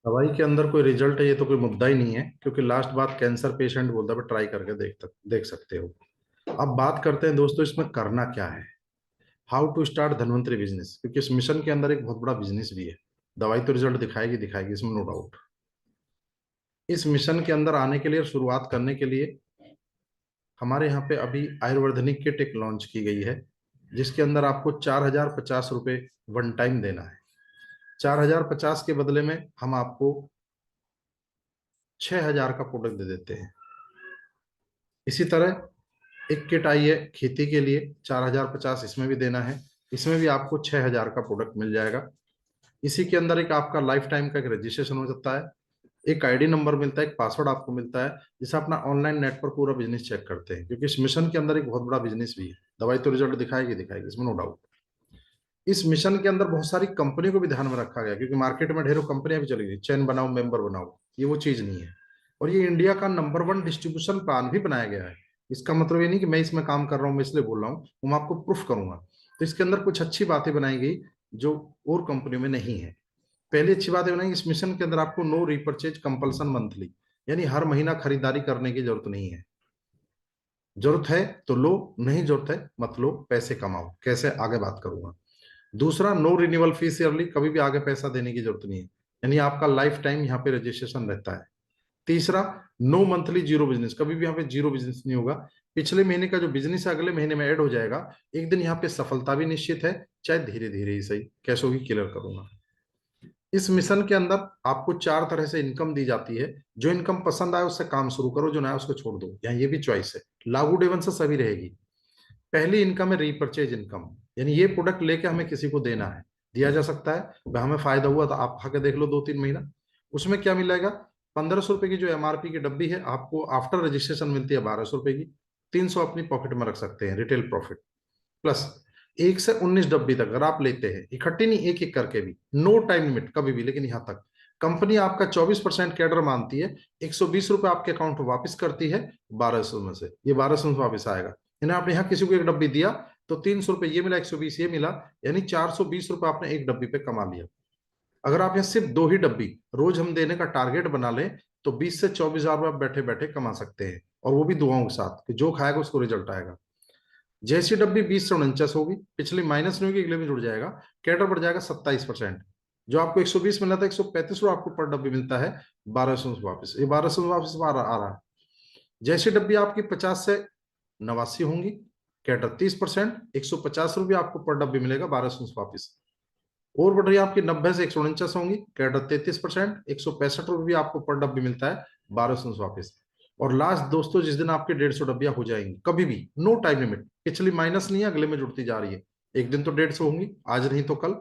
दवाई के अंदर कोई रिजल्ट है ये तो कोई मुद्दा ही नहीं है, क्योंकि लास्ट बात कैंसर पेशेंट बोलता है ट्राई करके देख सकते हो। अब बात करते हैं दोस्तों इसमें करना क्या है। How to start Dhanvantari business, क्योंकि इस मिशन के अंदर एक बहुत बड़ा बिजनेस भी है। दवाई तो रिजल्ट दिखाएगी दिखाएगी, इसमें नो डाउट। इस मिशन के अंदर आने के लिए, शुरुआत करने के लिए, हमारे यहाँ पे अभी आयुर्वर्धनिक किट एक लॉन्च की गई है, जिसके अंदर आपको 4050 रुपये वन टाइम देना है। 4050 के बदले में हम आपको 6000 का प्रोडक्ट दे देते हैं। इसी तरह एक किट आई है खेती के लिए, 4050 इसमें भी देना है। इसमें भी आपको 6000 का प्रोडक्ट मिल जाएगा। इसी के अंदर एक आपका लाइफ टाइम का एक रजिस्ट्रेशन हो जाता है, एक आईडी नंबर मिलता है, एक पासवर्ड आपको मिलता है, जिससे अपना ऑनलाइन नेट पर पूरा बिजनेस चेक करते हैं, क्योंकि इस मिशन के अंदर एक बहुत बड़ा बिजनेस भी है। दवाई तो रिजल्ट दिखाएगी दिखाएगी, इसमें नो डाउट। इस मिशन के अंदर बहुत सारी कंपनियों को भी ध्यान में रखा गया, क्योंकि मार्केट में ढेरों कंपनियां भी चली गई, चैन बनाओ मेंबर बनाओ, ये वो चीज नहीं है। और ये इंडिया का नंबर 1 डिस्ट्रीब्यूशन प्लान भी बनाया गया है। इसका मतलब ये नहीं कि मैं इसमें काम कर रहा हूँ मैं इसलिए बोल रहा हूँ, वो मैं आपको प्रूफ करूंगा। तो इसके अंदर कुछ अच्छी बातें बनाई गई जो और कंपनियों में नहीं है। पहली अच्छी बात है बनाई, इस मिशन के अंदर आपको नो रिपर्चेज कंपल्सन मंथली, यानी हर महीना खरीदारी करने की जरूरत नहीं है। जरूरत है तो लो, नहीं जरूरत है मत लो, पैसे कमाओ। कैसे, आगे बात करूंगा। दूसरा, नो रिन्यूअल फीस ईयरली, कभी भी आगे पैसा देने की जरूरत नहीं है, यानी आपका लाइफ टाइम यहाँ पे रजिस्ट्रेशन रहता है। तीसरा, नो मंथली जीरो बिजनेस, कभी भी यहाँ पे जीरो बिजनेस नहीं होगा। पिछले महीने का जो बिजनेस है अगले महीने में ऐड हो जाएगा। एक दिन यहाँ पे सफलता भी निश्चित है, चाहे धीरे धीरे ही सही, कैसे होगी क्लियर करूंगा। इस मिशन के अंदर आपको 4 तरह से इनकम दी जाती है। जो इनकम पसंद आए उससे काम शुरू करो, जो ना आए उसको छोड़ दो, यहाँ ये भी चॉइस है, लागू डे 1 से सभी रहेगी। पहली इनकम है रीपर्चेज इनकम, यानी ये प्रोडक्ट लेके हमें किसी को देना है, दिया जा सकता है। भाई हमें फायदा हुआ तो आप खा के देख लो 2-3 महीना। उसमें क्या मिलेगा, 1500 रुपए की जो एमआरपी की डब्बी है, आपको आफ्टर रजिस्ट्रेशन मिलती है 1200 रुपए की। 300 अपनी पॉकेट में रख सकते हैं रिटेल प्रॉफिट। प्लस 1 से 19 डब्बी तक अगर आप लेते हैं इकट्ठी नहीं, एक एक करके भी, नो टाइम लिमिट कभी भी, लेकिन यहां तक कंपनी आपका 24% कैडर मानती है। 120 रुपए आपके अकाउंट में वापस करती है, 1200 में से ये 1200 में वापस आएगा। यानी आपने यहाँ किसी को एक डब्बी दिया तो 300 रुपए ये मिला, 120 ये मिला, यानी 420 रुपए आपने एक डब्बी पे कमा लिया। अगर आप यहाँ सिर्फ 2 ही डब्बी रोज हम देने का टारगेट बना लें, तो 20 से 24 हजार रुपए आप बैठे बैठे कमा सकते हैं, और वो भी दुआओं के साथ कि जो खाएगा उसको रिजल्ट आएगा। जैसी डब्बी 20 से 49 होगी, पिछली माइनस नहीं होगी, अगले में जुड़ जाएगा, कैडर बढ़ जाएगा 27%। जो आपको 120 मिला था, 135 रुपये आपको पर डब्बी मिलता है, 1200 वापस, ये 1200 वापस आ रहा है। जैसी डब्बी आपकी 50 से 89 होंगी, कैडर 30%, 150 रुपये आपको पर डब्बी मिलेगा, 1200 वापस। और बढ़ रही है आपकी 90 से 149 होंगी, कैडर 33%, 165 रुपये भी आपको पर डब्बी मिलता है, 1200 वापस। और लास्ट दोस्तों, जिस दिन आपके 150 डब्बियां हो जाएंगी, कभी भी नो टाइम लिमिट, पिछली माइनस नहीं है, अगले में जुड़ती जा रही है। एक दिन तो 150 होंगी, आज नहीं तो कल,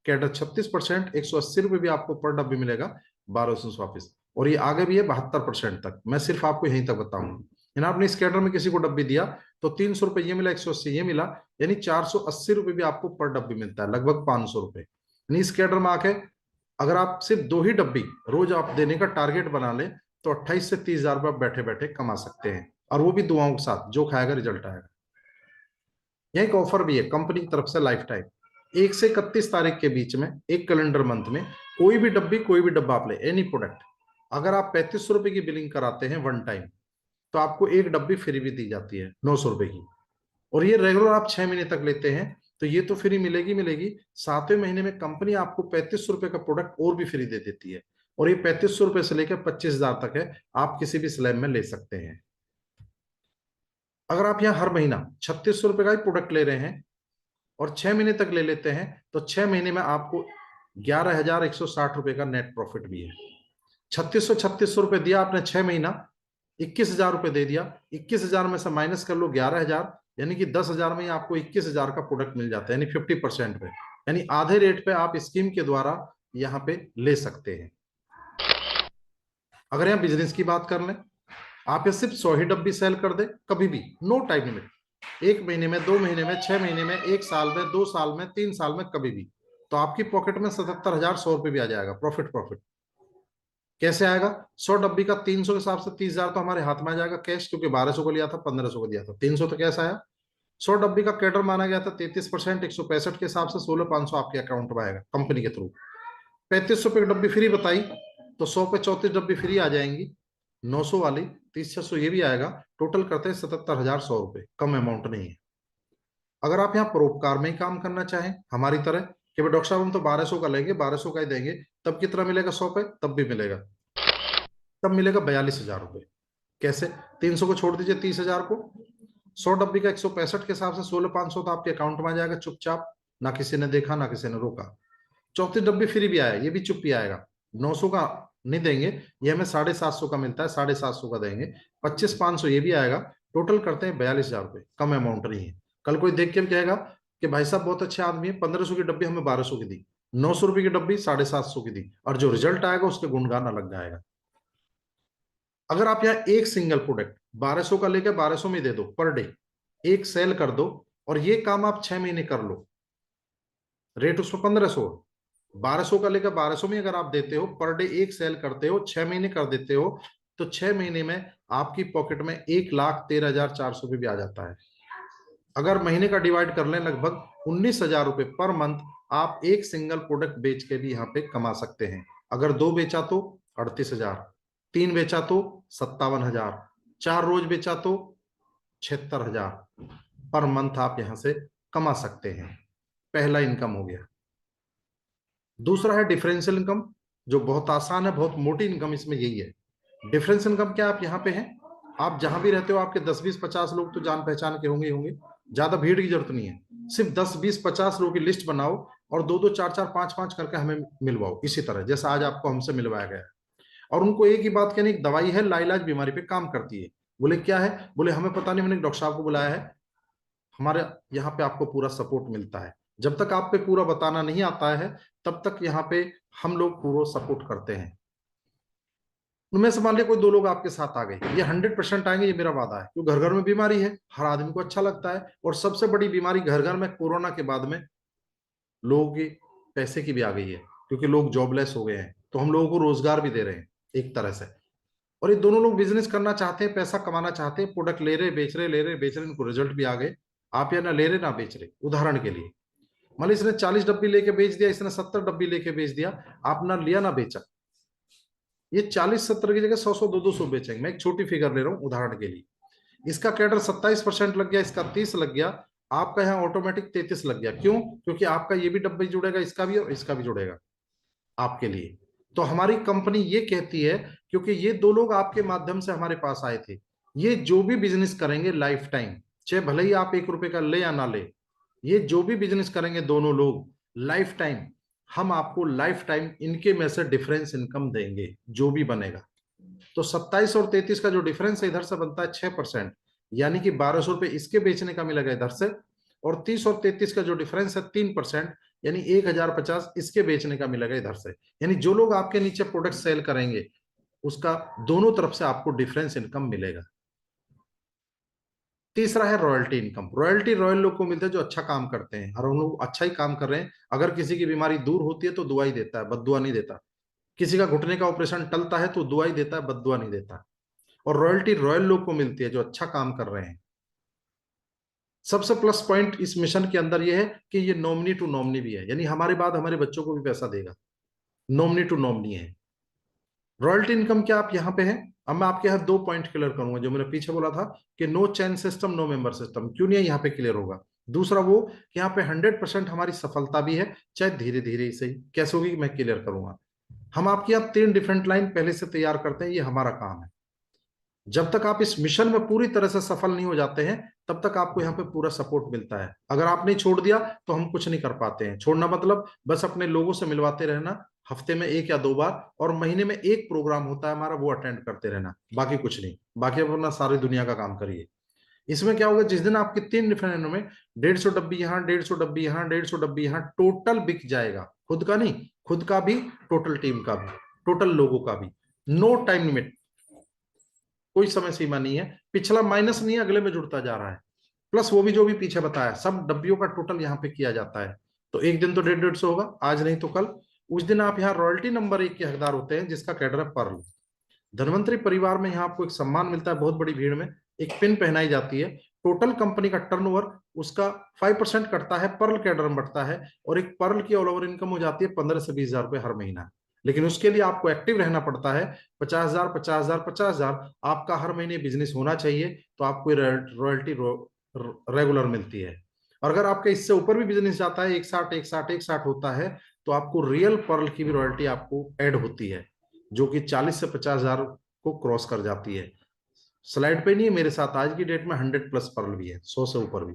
कैडर 36%, 180 रुपये भी आपको पर डब्बी मिलेगा, 1200 वापस। और ये आगे भी है 72% तक, मैं सिर्फ आपको यहीं तक बताऊंगा। यानी आपने इस कैडर में किसी को डब्बी दिया तो 300 रुपये ये मिला, 180 ये मिला, यानी 480 रुपये भी आपको पर डब्बी मिलता है, लगभग 500 रुपये। यानी इस कैडर में आके अगर आप सिर्फ 2 ही डब्बी रोज आप देने का टारगेट बना ले, तो 28 से 30 हजार रुपये आप बैठे बैठे कमा सकते हैं, और वो भी दुआओं के साथ, जो खाएगा रिजल्ट आएगा। यह एक ऑफर भी है कंपनी की तरफ से लाइफ टाइम, 1 से 31 तारीख के बीच में, एक कैलेंडर मंथ में, कोई भी डब्बी कोई भी डब्बा आप ले, एनी प्रोडक्ट, अगर आप 3500 रुपए की बिलिंग कराते हैं वन टाइम, तो आपको एक डब्बी फ्री भी दी जाती है 900 रुपए की। और ये रेगुलर आप 6 महीने तक लेते हैं तो ये तो फ्री मिलेगी मिलेगी, 7वें महीने में कंपनी आपको 3500 रुपए का प्रोडक्ट और भी फ्री दे देती है। और ये 3500 रुपए से लेकर 25 हजार तक है, आप किसी भी स्लैब में ले सकते हैं। अगर आप यहाँ हर महीना 3600 रुपए का ही प्रोडक्ट ले रहे हैं और 6 महीने तक ले लेते हैं, तो 6 महीने में आपको 11,160 रुपए का नेट प्रॉफिट भी है। 3600 रुपए दिया आपने 6 महीना, 21 हजार रुपए दे दिया, 21 हजार में से माइनस कर लो 11 हजार, यानी कि 10 हजार में ही आपको 21 हजार का प्रोडक्ट मिल जाता है, यानी 50% पे, यानी आधे रेट पे आप स्कीम के द्वारा यहाँ पे ले सकते हैं। अगर यहाँ बिजनेस की बात कर लें, आप ये सिर्फ 100 ही डब्बी सेल कर दे, कभी भी नो टाइम लिमिट, 1 महीने में, 2 महीने में, 6 महीने में, 1 साल में, 2 साल में, 3 साल में, कभी भी, तो आपकी पॉकेट में 77,100 रुपये भी आ जाएगा प्रॉफिट। प्रॉफिट कैसे आएगा, 100 डब्बी का 300 के हिसाब से 30 हजार तो हमारे हाथ में आ जाएगा कैश, क्योंकि 1200 को लिया था, 1500 को दिया था, 300 तो कैसे आया। 100 डब्बी का कैटर माना गया था 33%, 165 के हिसाब से 16,500 आपके अकाउंट में आएगा कंपनी के थ्रू। 3500 रुपये की डब्बी फ्री बताई, तो 100 पे 34 डब्बी फ्री आ जाएंगी, 900 वाली 30-600 ये भी आएगा, टोटल करते हैं 77,100 रुपये, कम अमाउंट नहीं है। अगर आप यहाँ परोपकार में ही काम करना चाहें हमारी तरह कि भाई डॉक्टर साहब हम तो 1200 का लेंगे, 1200 का ही देंगे, तब कितना मिलेगा 100 पे? तब भी मिलेगा, तब मिलेगा 42,000 रुपये। कैसे? 300 को छोड़ दीजिए, 30,000 को 100 डब्बी का 165 के हिसाब से 16,500 तो आपके अकाउंट में आ जाएगा चुपचाप, ना किसी ने देखा ना किसी ने रोका। 34 डब्बी फ्री भी आया, ये भी चुप ही आएगा। 900 का नहीं देंगे, ये हमें 750 का मिलता है, 750 का देंगे। 25,500 ये भी आएगा, टोटल करते हैं 42,000 रुपये, कम अमाउंट नहीं है। कल कोई देख के भी कहेगा कि भाई साहब बहुत अच्छे आदमी है, 1500 की डब्बी हमें 1200 की दी, 900 रुपए की डब्बी 750 की दी, और जो रिजल्ट आएगा उसके गुणगान अलग जाएगा। अगर आप यहाँ एक सिंगल प्रोडक्ट 1200 का लेकर 1200 में दे दो पर डे, एक सेल कर दो, और ये काम आप 6 महीने कर लो, रेट उसमें 1500, 1200 का लेकर 1200 में अगर आप देते हो, पर डे एक सेल करते हो, 6 महीने कर देते हो, तो 6 महीने में आपकी पॉकेट में 1,13,400 भी आ जाता है। अगर महीने का डिवाइड कर लें, लगभग 19,000 रुपये पर मंथ आप एक सिंगल प्रोडक्ट बेच के भी यहाँ पे कमा सकते हैं। अगर 2 बेचा तो 38,000, 3 बेचा तो 57,000, 4 रोज बेचा तो 76,000 पर मंथ आप यहां से कमा सकते हैं। पहला इनकम हो गया। दूसरा है डिफरेंशियल इनकम, जो बहुत आसान है, बहुत मोटी इनकम इसमें यही है। डिफरेंस इनकम क्या? आप यहाँ पे हैं, आप जहां भी रहते हो आपके 10-20-50 लोग तो जान पहचान के होंगे ही होंगे, ज्यादा भीड़ की जरूरत नहीं है, सिर्फ 10-20-50 लोगों की लिस्ट बनाओ और 2-2 4-4 5-5 करके हमें मिलवाओ, इसी तरह जैसा आज आपको हमसे मिलवाया गया है। और उनको एक ही बात कहनी, एक दवाई है लाइलाज बीमारी पे काम करती है। बोले क्या है? बोले हमें पता नहीं, मैंने डॉक्टर साहब को बुलाया है, हमारे यहाँ पे आपको पूरा सपोर्ट मिलता है। जब तक आप पे पूरा बताना नहीं आता है तब तक यहाँ पे हम लोग पूरा सपोर्ट करते हैं। उनमें से मान लिया कोई 2 लोग आपके साथ आ गए, ये 100% आएंगे, ये मेरा वादा है, क्योंकि घर घर में बीमारी है, हर आदमी को अच्छा लगता है। और सबसे बड़ी बीमारी घर घर में कोरोना के बाद में लोगों की पैसे की भी आ गई है, क्योंकि लोग जॉबलेस हो गए हैं, तो हम लोगों को रोजगार भी दे रहे हैं एक तरह से। और ये दोनों लोग बिजनेस करना चाहते हैं, पैसा कमाना चाहते हैं, प्रोडक्ट ले रहे बेच रहे, ले रहे बेच रहे, इनको रिजल्ट भी आ गए। आप या ना ले रहे ना बेच रहे। उदाहरण के लिए मान ली इसने 40 डब्बी लेके बेच दिया, इसने 70 डब्बी लेके बेच दिया, आप ना लिया ना बेचा, ये 40-70 की जगह 100-100 200 बेचेंगे। मैं एक छोटी फिगर ले रहा हूं उदाहरण के लिए। इसका कैडर 27% लग गया, इसका 30 लग गया, आपका यहाँ ऑटोमेटिक 33 लग गया। क्यों? क्योंकि आपका ये भी डब्बी जुड़ेगा, इसका भी और इसका भी जुड़ेगा आपके लिए। तो हमारी कंपनी ये कहती है, क्योंकि ये 2 लोग आपके माध्यम से हमारे पास आए थे, ये जो भी बिजनेस करेंगे लाइफ टाइम, चाहे भले ही आप 1 रुपए का ले या ना ले, ये जो भी बिजनेस करेंगे दोनों लोग लाइफ टाइम, हम आपको लाइफ टाइम इनके में से डिफरेंस इनकम देंगे जो भी बनेगा। तो 27 और 33 का जो डिफरेंस है इधर से बनता है 6%, यानी कि 1,200 रुपए इसके बेचने का मिलेगा इधर से, और 30 और 33 का जो डिफरेंस है 3%, यानी 1,050 इसके बेचने का मिलेगा इधर से। यानी जो लोग आपके नीचे प्रोडक्ट सेल करेंगे उसका दोनों तरफ से आपको डिफरेंस इनकम मिलेगा। तीसरा है रॉयल्टी इनकम। रॉयल्टी रॉयल लोग को मिलते हैं जो अच्छा काम करते हैं, और हम लोग अच्छा ही काम कर रहे हैं। अगर किसी की बीमारी दूर होती है तो दुआ ही देता है, बददुआ नहीं देता। किसी का घुटने का ऑपरेशन टलता है तो दुआ ही देता है, बददुआ नहीं देता। और रॉयल्टी रॉयल लोग को मिलती है जो अच्छा काम कर रहे हैं। सबसे प्लस पॉइंट इस मिशन के अंदर यह है कि ये नॉमिनी टू नॉमिनी भी है, यानी हमारे बाद हमारे बच्चों को भी पैसा देगा। नॉमिनी टू नॉमिनी है। रॉयल्टी इनकम क्या? आप यहाँ पे हैं, अब मैं आपके यहाँ 2 पॉइंट क्लियर करूंगा। जो मैंने पीछे बोला था कि नो चैन सिस्टम नो मेंबर सिस्टम, क्यों नहीं है, यहाँ पे क्लियर होगा। दूसरा वो कि यहाँ पे 100% हमारी सफलता भी है, चाहे धीरे धीरे ही सही। कैसे होगी मैं क्लियर करूंगा। हम आपके यहाँ 3 डिफरेंट लाइन पहले से तैयार करते हैं, ये हमारा काम है। जब तक आप इस मिशन में पूरी तरह से सफल नहीं हो जाते हैं तब तक आपको यहाँ पे पूरा सपोर्ट मिलता है। अगर आपने छोड़ दिया तो हम कुछ नहीं कर पाते हैं। छोड़ना मतलब बस अपने लोगों से मिलवाते रहना, हफ्ते में 1 या 2 बार, और महीने में 1 प्रोग्राम होता है हमारा, वो अटेंड करते रहना, बाकी कुछ नहीं। बाकी अपना सारी दुनिया का काम करिए। इसमें क्या होगा, जिस दिन आपके 3 डिफरेंट में 150 डब्बी यहाँ, 150 डब्बी यहाँ, 150 डब्बी यहाँ टोटल बिक जाएगा। खुद का नहीं, खुद का भी, टोटल टीम का भी, टोटल लोगों का भी। नो टाइम लिमिट, कोई समय सीमा नहीं है। पिछला माइनस नहीं है, अगले में जुड़ता जा रहा है, प्लस वो भी जो भी पीछे बताया, सब डब्बियों का टोटल यहाँ पे किया जाता है। तो एक दिन तो 150-150 होगा, आज नहीं तो कल। उस दिन आप यहाँ रॉयल्टी नंबर 1 के हकदार होते हैं, जिसका कैडर है पर्ल। धनवंतरी परिवार में यहाँ आपको एक सम्मान मिलता है, बहुत बड़ी भीड़ में एक पिन पहनाई जाती है। टोटल कंपनी का टर्नओवर उसका 5% कटता है, पर्ल कैडर में बढ़ता है, और एक पर्ल की ऑल ओवर इनकम हो जाती है 15 से 20 हजार रुपए हर महीना। लेकिन उसके लिए आपको एक्टिव रहना पड़ता है। 50,000 50,000 50,000 आपका हर महीने बिजनेस होना चाहिए, तो आपको रॉयल्टी रेगुलर मिलती है। और अगर आपका इससे ऊपर भी बिजनेस जाता है, 160 160 160 होता है, तो आपको रियल पर्ल की भी रॉयल्टी आपको ऐड होती है, जो कि 40 से 50,000 को क्रॉस कर जाती है। स्लाइड पे नहीं है मेरे साथ, आज की डेट में 100 प्लस पर्ल भी है, 100 से ऊपर भी।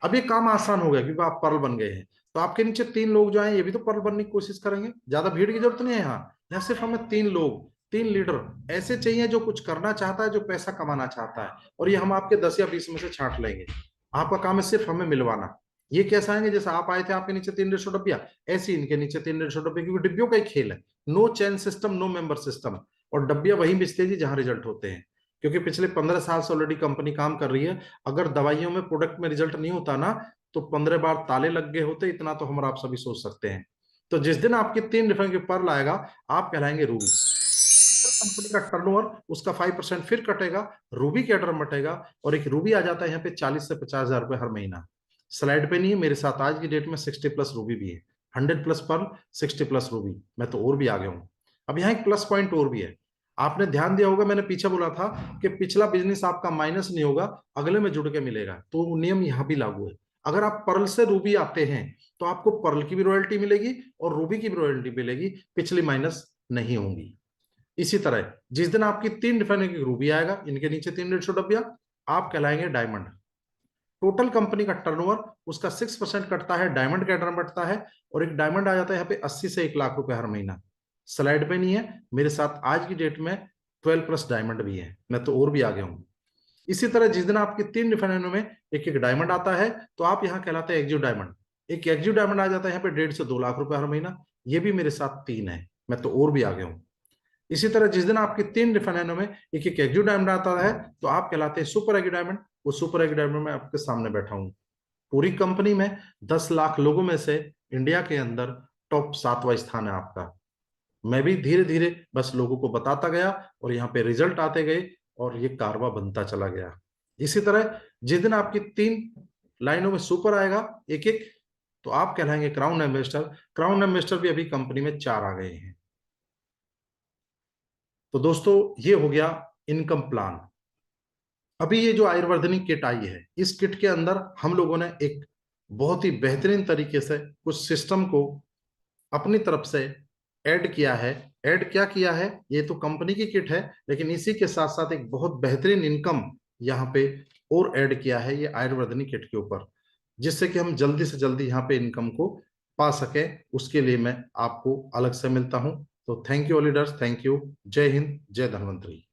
अब ये काम आसान हो गया क्योंकि आप पर्ल बन गए हैं। तो आपके नीचे 3 लोग जो आए ये भी तो पर्ल बनने की कोशिश करेंगे। ज्यादा भीड़ की जरूरत नहीं है यहाँ सिर्फ हमें 3 लोग, 3 लीडर ऐसे चाहिए जो कुछ करना चाहता है, जो पैसा कमाना चाहता है, और ये हम आपके 10 या 20 में से छांट लेंगे। आपका काम है सिर्फ हमें मिलवाना। ये कैसा आएंगे, जैसे आप आए थे आपके नीचे 3 150 डब्बिया, ऐसे इनके नीचे 3 150 डब्बे, क्योंकि डिब्बियों का ही खेल है। नो चैन सिस्टम, नो मेंबर सिस्टम। और डब्बिया वहीं बेचते हैं जी जहां रिजल्ट होते हैं, क्योंकि पिछले 15 साल से ऑलरेडी कंपनी काम कर रही है। अगर दवाइयों में, प्रोडक्ट में रिजल्ट नहीं होता ना, तो 15 बार ताले लग गए होते, इतना तो हम आप सभी सोच सकते हैं। तो जिस दिन आपके 3 डिफरेंट के पर्ल आएगा, आप कहलाएंगे रूबी। कंपनी का टर्नओवर उसका 5% फिर कटेगा, रूबी के अंडर मटेगा, और एक रूबी आ जाता है यहाँ पे 40 से 50,000 रुपए हर महीना। स्लाइड पे नहीं है मेरे साथ, आज की डेट में 60 प्लस रूबी भी है। 100 प्लस पर्ल, 60 प्लस रूबी, मैं तो और भी आगे हूँ। अब यहाँ एक प्लस पॉइंट और भी है। आपने ध्यान दिया होगा, मैंने पीछे बोला था कि पिछला बिजनेस आपका माइनस नहीं होगा, अगले में जुड़ के मिलेगा, तो नियम यहाँ भी लागू है। अगर आप पर्ल से रूबी आते हैं, तो आपको पर्ल की भी रॉयल्टी मिलेगी और रूबी की भी रॉयल्टी मिलेगी, पिछली माइनस नहीं होंगी। इसी तरह जिस दिन आपकी 3 डिफरेंट की रूबी आएगा, इनके नीचे 3 150 डब्बिया, आप कहलाएंगे डायमंड। टोटल कंपनी का टर्नओवर उसका 6% कटता है, डायमंड का टर्न कटता है, और एक डायमंड आ जाता है यहाँ पे 80 से 1 लाख रुपए हर महीना। स्लाइड पे नहीं है मेरे साथ, आज की डेट में 12 प्लस डायमंड भी है, मैं तो और भी आगे हूं। इसी तरह जिस दिन आपके 3 डिफरेंट में एक एक डायमंड आता है, तो आप यहाँ कहलाते हैं एग्जीव डायमंड। एक एग्जीव डायमंड आ जाता है यहाँ पे 1.5 से 2 लाख रुपए हर महीना। ये भी मेरे साथ 3 है, मैं तो और भी आगे हूँ। इसी तरह जिस दिन आपके 3 रिफाइनरों में एक एक एग्यू डायमंड आता है, तो आप कहलाते हैं सुपर एग्यू डायमंड। वो सुपर एग्यू डायमंड में आपके सामने बैठा हूं। पूरी कंपनी में 10 लाख लोगों में से इंडिया के अंदर टॉप 7वां स्थान है आपका। मैं भी धीरे धीरे बस लोगों को बताता गया, और यहाँ पे रिजल्ट आते गए, और ये कारवा बनता चला गया। इसी तरह जिस दिन आपकी 3 लाइनों में सुपर आएगा एक एक, तो आप कहलाएंगे क्राउन एम्बेसडर। क्राउन एम्बेसडर भी अभी कंपनी में 4 आ गए हैं। तो दोस्तों, ये हो गया इनकम प्लान। अभी ये जो आयुर्वर्धनी किट आई है, इस किट के अंदर हम लोगों ने एक बहुत ही बेहतरीन तरीके से कुछ सिस्टम को अपनी तरफ से ऐड किया है। ऐड क्या किया है, ये तो कंपनी की किट है, लेकिन इसी के साथ साथ एक बहुत बेहतरीन इनकम यहाँ पे और ऐड किया है ये आयुर्वर्धनी किट के ऊपर, जिससे कि हम जल्दी से जल्दी यहाँ पे इनकम को पा सके। उसके लिए मैं आपको अलग से मिलता हूँ। तो thank you leaders, thank you. जय हिंद, जय धन्वंतरी।